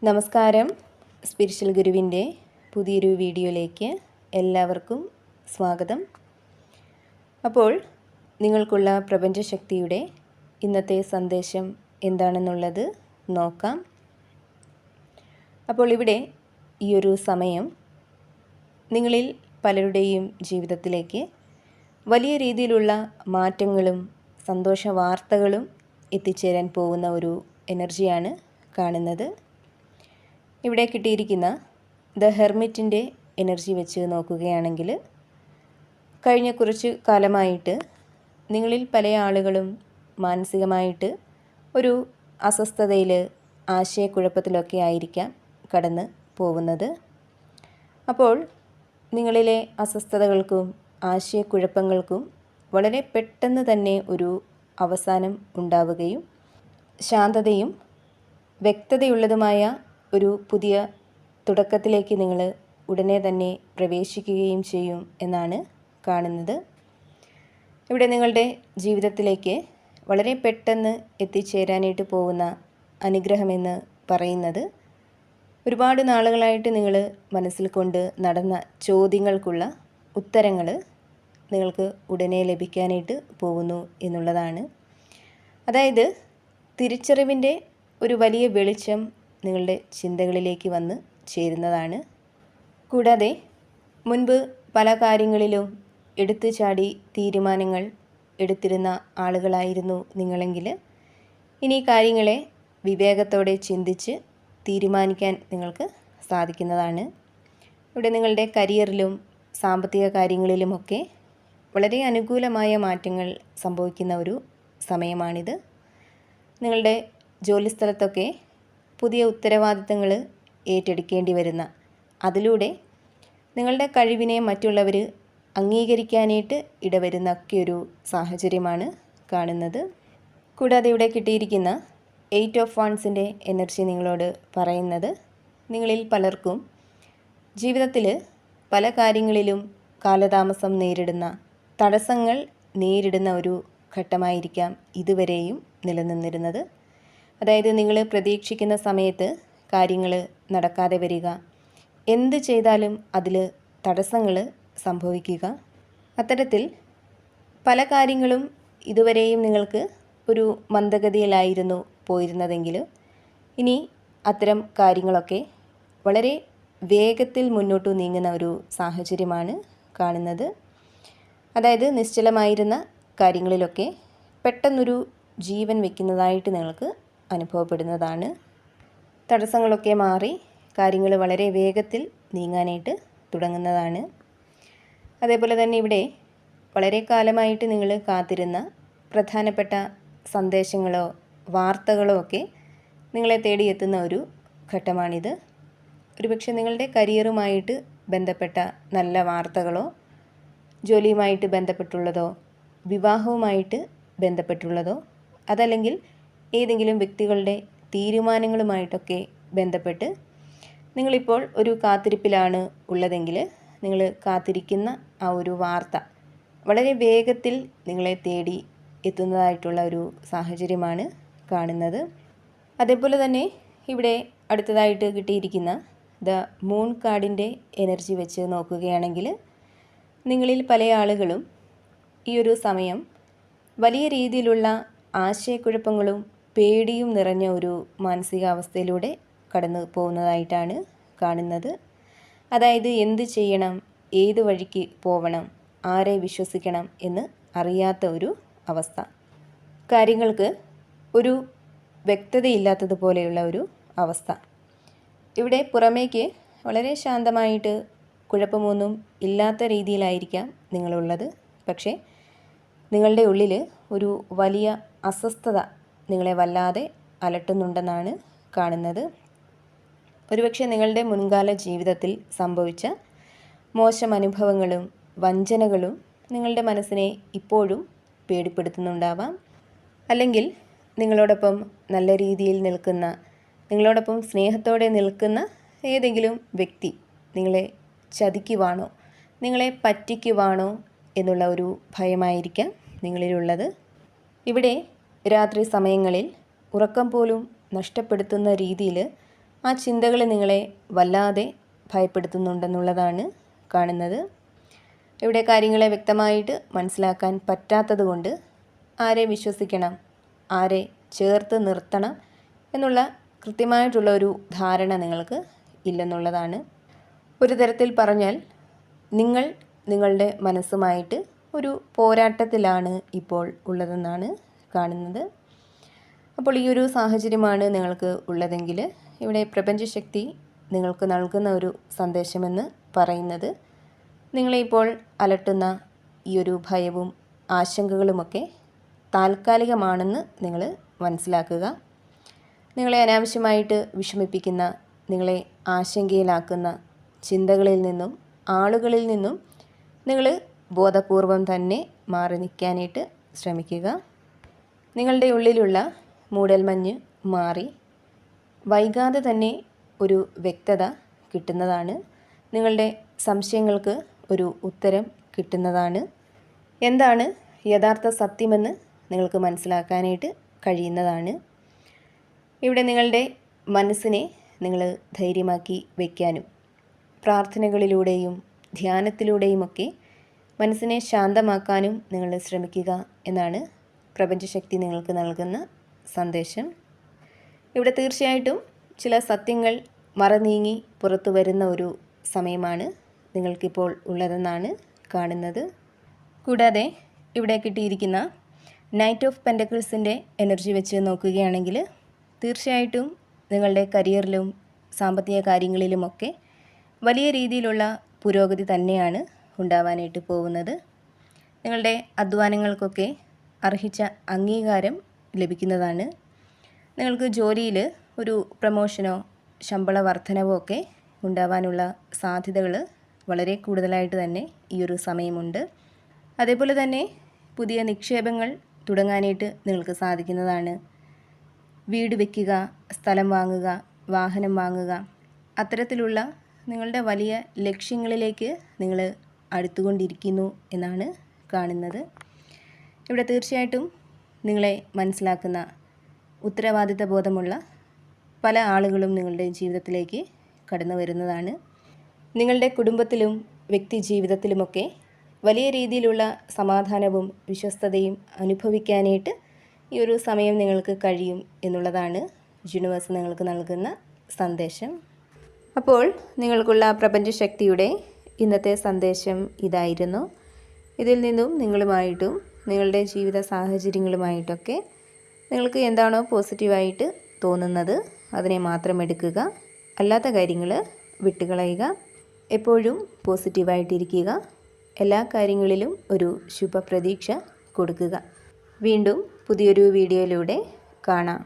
നമസ്കാരം. സ്പിരിച്വൽ ഗുരുവിൻ്റെ പുതിയൊരു വീഡിയോയിലേക്ക് എല്ലാവർക്കും സ്വാഗതം. അപ്പോൾ നിങ്ങൾക്കുള്ള പ്രപഞ്ചശക്തിയുടെ ഇന്നത്തെ സന്ദേശം എന്താണെന്നുള്ളത് നോക്കാം. അപ്പോൾ ഇവിടെ ഈ ഒരു സമയം നിങ്ങളിൽ പലരുടെയും ജീവിതത്തിലേക്ക് വലിയ രീതിയിലുള്ള മാറ്റങ്ങളും സന്തോഷ വാർത്തകളും എത്തിച്ചേരാൻ പോകുന്ന ഒരു എനർജിയാണ് കാണുന്നത്. ഇവിടെ കിട്ടിയിരിക്കുന്ന ദ ഹെർമിറ്റിൻ്റെ എനർജി വെച്ച് നോക്കുകയാണെങ്കിൽ കഴിഞ്ഞ കുറച്ച് കാലമായിട്ട് നിങ്ങളിൽ പല ആളുകളും മാനസികമായിട്ട് ഒരു അസ്വസ്ഥതയിൽ ആശയക്കുഴപ്പത്തിലൊക്കെ ആയിരിക്കാം കടന്ന് പോകുന്നത്. അപ്പോൾ നിങ്ങളിലെ അസ്വസ്ഥതകൾക്കും ആശയക്കുഴപ്പങ്ങൾക്കും വളരെ പെട്ടെന്ന് തന്നെ ഒരു അവസാനം ഉണ്ടാവുകയും ശാന്തതയും വ്യക്തതയുള്ളതുമായ ഒരു പുതിയ തുടക്കത്തിലേക്ക് നിങ്ങൾ ഉടനെ തന്നെ പ്രവേശിക്കുകയും ചെയ്യും എന്നാണ് കാണുന്നത്. ഇവിടെ നിങ്ങളുടെ ജീവിതത്തിലേക്ക് വളരെ പെട്ടെന്ന് എത്തിച്ചേരാനായിട്ട് പോകുന്ന അനുഗ്രഹമെന്ന് പറയുന്നത് ഒരുപാട് നാളുകളായിട്ട് നിങ്ങൾ മനസ്സിൽ കൊണ്ട് നടന്ന ചോദ്യങ്ങൾക്കുള്ള ഉത്തരങ്ങൾ നിങ്ങൾക്ക് ഉടനെ ലഭിക്കാനായിട്ട് പോകുന്നു എന്നുള്ളതാണ്. അതായത് തിരിച്ചറിവിൻ്റെ ഒരു വലിയ വെളിച്ചം നിങ്ങളുടെ ചിന്തകളിലേക്ക് വന്ന് ചേരുന്നതാണ്. കൂടാതെ മുൻപ് പല കാര്യങ്ങളിലും എടുത്തു ചാടി തീരുമാനങ്ങൾ എടുത്തിരുന്ന ആളുകളായിരുന്നു നിങ്ങളെങ്കിൽ ഇനി കാര്യങ്ങളെ വിവേകത്തോടെ ചിന്തിച്ച് തീരുമാനിക്കാൻ നിങ്ങൾക്ക് സാധിക്കുന്നതാണ്. ഇവിടെ നിങ്ങളുടെ കരിയറിലും സാമ്പത്തിക കാര്യങ്ങളിലുമൊക്കെ വളരെ അനുകൂലമായ മാറ്റങ്ങൾ സംഭവിക്കുന്ന ഒരു സമയമാണിത്. നിങ്ങളുടെ ജോലിസ്ഥലത്തൊക്കെ പുതിയ ഉത്തരവാദിത്തങ്ങൾ ഏറ്റെടുക്കേണ്ടി വരുന്ന, അതിലൂടെ നിങ്ങളുടെ കഴിവിനെ മറ്റുള്ളവർ അംഗീകരിക്കാനായിട്ട് ഇടവരുന്ന ഒക്കെ ഒരു സാഹചര്യമാണ് കാണുന്നത്. കൂടാതെ ഇവിടെ കിട്ടിയിരിക്കുന്ന 8 ഓഫ് വാൻഡ്സിൻ്റെ എനർജി നിങ്ങളോട് പറയുന്നത് നിങ്ങളിൽ പലർക്കും ജീവിതത്തിൽ പല കാര്യങ്ങളിലും കാലതാമസം നേരിടുന്ന, തടസ്സങ്ങൾ നേരിടുന്ന ഒരു ഘട്ടമായിരിക്കാം ഇതുവരെയും നിലനിന്നിരുന്നത്. അതായത് നിങ്ങൾ പ്രതീക്ഷിക്കുന്ന സമയത്ത് കാര്യങ്ങൾ നടക്കാതെ വരിക, എന്ത് ചെയ്താലും അതിൽ തടസ്സങ്ങൾ സംഭവിക്കുക. അത്തരത്തിൽ പല കാര്യങ്ങളും ഇതുവരെയും നിങ്ങൾക്ക് ഒരു മന്ദഗതിയിലായിരുന്നു പോയിരുന്നതെങ്കിൽ ഇനി അത്തരം കാര്യങ്ങളൊക്കെ വളരെ വേഗത്തിൽ മുന്നോട്ട് നീങ്ങുന്ന ഒരു സാഹചര്യമാണ് കാണുന്നത്. അതായത് നിശ്ചലമായിരുന്ന കാര്യങ്ങളിലൊക്കെ പെട്ടെന്നൊരു ജീവൻ വയ്ക്കുന്നതായിട്ട് നിങ്ങൾക്ക് അനുഭവപ്പെടുന്നതാണ്. തടസ്സങ്ങളൊക്കെ മാറി കാര്യങ്ങൾ വളരെ വേഗത്തിൽ നീങ്ങാനായിട്ട് തുടങ്ങുന്നതാണ്. അതേപോലെ തന്നെ ഇവിടെ വളരെ കാലമായിട്ട് നിങ്ങൾ കാത്തിരുന്ന പ്രധാനപ്പെട്ട സന്ദേശങ്ങളോ വാർത്തകളോ ഒക്കെ നിങ്ങളെ തേടിയെത്തുന്ന ഒരു ഘട്ടമാണിത്. ഒരുപക്ഷെ നിങ്ങളുടെ കരിയറുമായിട്ട് ബന്ധപ്പെട്ട നല്ല വാർത്തകളോ, ജോലിയുമായിട്ട് ബന്ധപ്പെട്ടുള്ളതോ, വിവാഹവുമായിട്ട് ബന്ധപ്പെട്ടുള്ളതോ, അതല്ലെങ്കിൽ ഏതെങ്കിലും വ്യക്തികളുടെ തീരുമാനങ്ങളുമായിട്ടൊക്കെ ബന്ധപ്പെട്ട് നിങ്ങളിപ്പോൾ ഒരു കാത്തിരിപ്പിലാണ് ഉള്ളതെങ്കിൽ നിങ്ങൾ കാത്തിരിക്കുന്ന ആ ഒരു വാർത്ത വളരെ വേഗത്തിൽ നിങ്ങളെ തേടി എത്തുന്നതായിട്ടുള്ള ഒരു സാഹചര്യമാണ് കാണുന്നത്. അതേപോലെ തന്നെ ഇവിടെ അടുത്തതായിട്ട് കിട്ടിയിരിക്കുന്ന ദ മൂൺ കാർഡിൻ്റെ എനർജി വെച്ച് നോക്കുകയാണെങ്കിൽ നിങ്ങളിൽ പല ആളുകളും ഈ ഒരു സമയം വലിയ രീതിയിലുള്ള ആശയക്കുഴപ്പങ്ങളും പേടിയും നിറഞ്ഞ ഒരു മാനസികാവസ്ഥയിലൂടെ കടന്നു പോകുന്നതായിട്ടാണ് കാണുന്നത്. അതായത് എന്ത് ചെയ്യണം, ഏത് വഴിക്ക് പോവണം, ആരെ വിശ്വസിക്കണം എന്ന് അറിയാത്ത ഒരു അവസ്ഥ. കാര്യങ്ങൾക്ക് ഒരു വ്യക്തതയില്ലാത്തതുപോലെയുള്ള ഒരു അവസ്ഥ. ഇവിടെ പുറമേക്ക് വളരെ ശാന്തമായിട്ട് കുഴപ്പമൊന്നും ഇല്ലാത്ത രീതിയിലായിരിക്കാം നിങ്ങളുള്ളത്. പക്ഷേ നിങ്ങളുടെ ഉള്ളിൽ ഒരു വലിയ അസ്വസ്ഥത നിങ്ങളെ വല്ലാതെ അലട്ടുന്നുണ്ടെന്നാണ് കാണുന്നത്. ഒരുപക്ഷെ നിങ്ങളുടെ മുൻകാല ജീവിതത്തിൽ സംഭവിച്ച മോശം അനുഭവങ്ങളും വഞ്ചനകളും നിങ്ങളുടെ മനസ്സിനെ ഇപ്പോഴും പേടിപ്പെടുത്തുന്നുണ്ടാവാം. അല്ലെങ്കിൽ നിങ്ങളോടൊപ്പം നല്ല രീതിയിൽ നിൽക്കുന്ന, നിങ്ങളോടൊപ്പം സ്നേഹത്തോടെ നിൽക്കുന്ന ഏതെങ്കിലും വ്യക്തി നിങ്ങളെ ചതിക്കുവാണോ, നിങ്ങളെ പറ്റിക്കുവാണോ എന്നുള്ള ഒരു ഭയമായിരിക്കാം നിങ്ങളിലുള്ളത്. ഇവിടെ രാത്രി സമയങ്ങളിൽ ഉറക്കം പോലും നഷ്ടപ്പെടുത്തുന്ന രീതിയിൽ ആ ചിന്തകൾ നിങ്ങളെ വല്ലാതെ ഭയപ്പെടുത്തുന്നുണ്ടെന്നുള്ളതാണ് കാണുന്നത്. ഇവിടെ കാര്യങ്ങളെ വ്യക്തമായിട്ട് മനസ്സിലാക്കാൻ പറ്റാത്തത് കൊണ്ട് ആരെ വിശ്വസിക്കണം, ആരെ ചേർത്ത് നിർത്തണം എന്നുള്ള കൃത്യമായിട്ടുള്ള ഒരു ധാരണ നിങ്ങൾക്ക് ഇല്ലെന്നുള്ളതാണ്. ഒരു തരത്തിൽ പറഞ്ഞാൽ നിങ്ങൾ നിങ്ങളുടെ മനസ്സുമായിട്ട് ഒരു പോരാട്ടത്തിലാണ് ഇപ്പോൾ ഉള്ളതെന്നാണ് കാണുന്നത്. അപ്പോൾ ഈ ഒരു സാഹചര്യമാണ് നിങ്ങൾക്ക് ഉള്ളതെങ്കിൽ ഇവിടെ പ്രപഞ്ചശക്തി നിങ്ങൾക്ക് നൽകുന്ന ഒരു സന്ദേശമെന്ന് പറയുന്നത്, നിങ്ങളെ ഇപ്പോൾ അലട്ടുന്ന ഈ ഒരു ഭയവും ആശങ്കകളുമൊക്കെ താൽക്കാലികമാണെന്ന് നിങ്ങൾ മനസ്സിലാക്കുക. നിങ്ങളെ അനാവശ്യമായിട്ട് വിഷമിപ്പിക്കുന്ന, നിങ്ങളെ ആശങ്കയിലാക്കുന്ന ചിന്തകളിൽ നിന്നും ആളുകളിൽ നിന്നും നിങ്ങൾ ബോധപൂർവം തന്നെ മാറി നിൽക്കാനായിട്ട് ശ്രമിക്കുക. നിങ്ങളുടെ ഉള്ളിലുള്ള മൂടൽമഞ്ഞ് മാറി വൈകാതെ തന്നെ ഒരു വ്യക്തത കിട്ടുന്നതാണ്. നിങ്ങളുടെ സംശയങ്ങൾക്ക് ഒരു ഉത്തരം കിട്ടുന്നതാണ്. എന്താണ് യഥാർത്ഥ സത്യമെന്ന് നിങ്ങൾക്ക് മനസ്സിലാക്കാനായിട്ട് കഴിയുന്നതാണ്. ഇവിടെ നിങ്ങളുടെ മനസ്സിനെ നിങ്ങൾ ധൈര്യമാക്കി വയ്ക്കാനും പ്രാർത്ഥനകളിലൂടെയും ധ്യാനത്തിലൂടെയുമൊക്കെ മനസ്സിനെ ശാന്തമാക്കാനും നിങ്ങൾ ശ്രമിക്കുക എന്നാണ് പ്രപഞ്ചശക്തി നിങ്ങൾക്ക് നൽകുന്ന സന്ദേശം. ഇവിടെ തീർച്ചയായിട്ടും ചില സത്യങ്ങൾ മറനീങ്ങി പുറത്തു വരുന്ന ഒരു സമയമാണ് നിങ്ങൾക്കിപ്പോൾ ഉള്ളതെന്നാണ് കാണുന്നത്. കൂടാതെ ഇവിടെ കിട്ടിയിരിക്കുന്ന നൈറ്റ് ഓഫ് പെൻറ്റക്കിൾസിൻ്റെ എനർജി വെച്ച് നോക്കുകയാണെങ്കിൽ തീർച്ചയായിട്ടും നിങ്ങളുടെ കരിയറിലും സാമ്പത്തിക കാര്യങ്ങളിലുമൊക്കെ വലിയ രീതിയിലുള്ള പുരോഗതി തന്നെയാണ് ഉണ്ടാവാനായിട്ട് പോകുന്നത്. നിങ്ങളുടെ അധ്വാനങ്ങൾക്കൊക്കെ അർഹിച്ച അംഗീകാരം ലഭിക്കുന്നതാണ്. നിങ്ങൾക്ക് ജോലിയിൽ ഒരു പ്രമോഷനോ ശമ്പള വർധനവോ ഒക്കെ ഉണ്ടാവാനുള്ള സാധ്യതകൾ വളരെ കൂടുതലായിട്ട് തന്നെ ഈ ഒരു സമയമുണ്ട്. അതേപോലെ തന്നെ പുതിയ നിക്ഷേപങ്ങൾ തുടങ്ങാനായിട്ട് നിങ്ങൾക്ക് സാധിക്കുന്നതാണ്. വീട് വയ്ക്കുക, സ്ഥലം വാങ്ങുക, വാഹനം വാങ്ങുക, അത്തരത്തിലുള്ള നിങ്ങളുടെ വലിയ ലക്ഷ്യങ്ങളിലേക്ക് നിങ്ങൾ അടുത്തുകൊണ്ടിരിക്കുന്നു എന്നാണ് കാണുന്നത്. ഇവിടെ തീർച്ചയായിട്ടും നിങ്ങളെ മനസ്സിലാക്കുന്ന ഉത്തരവാദിത്ത ബോധമുള്ള പല ആളുകളും നിങ്ങളുടെ ജീവിതത്തിലേക്ക് കടന്നു വരുന്നതാണ്. നിങ്ങളുടെ കുടുംബത്തിലും വ്യക്തി ജീവിതത്തിലുമൊക്കെ വലിയ രീതിയിലുള്ള സമാധാനവും വിശ്വസ്തതയും അനുഭവിക്കാനായിട്ട് ഈ ഒരു സമയം നിങ്ങൾക്ക് കഴിയും എന്നുള്ളതാണ് യൂണിവേഴ്സ് നിങ്ങൾക്ക് നൽകുന്ന സന്ദേശം. അപ്പോൾ നിങ്ങൾക്കുള്ള പ്രപഞ്ചശക്തിയുടെ ഇന്നത്തെ സന്ദേശം ഇതായിരുന്നു. ഇതിൽ നിന്നും നിങ്ങളുമായിട്ടും നിങ്ങളുടെ ജീവിത സാഹചര്യങ്ങളുമായിട്ടൊക്കെ നിങ്ങൾക്ക് എന്താണോ പോസിറ്റീവായിട്ട് തോന്നുന്നത് അതിനെ മാത്രം എടുക്കുക, അല്ലാത്ത കാര്യങ്ങൾ വിട്ടുകളയുക. എപ്പോഴും പോസിറ്റീവായിട്ടിരിക്കുക. എല്ലാ കാര്യങ്ങളിലും ഒരു ശുഭപ്രതീക്ഷ കൊടുക്കുക. വീണ്ടും പുതിയൊരു വീഡിയോയിലൂടെ കാണാം.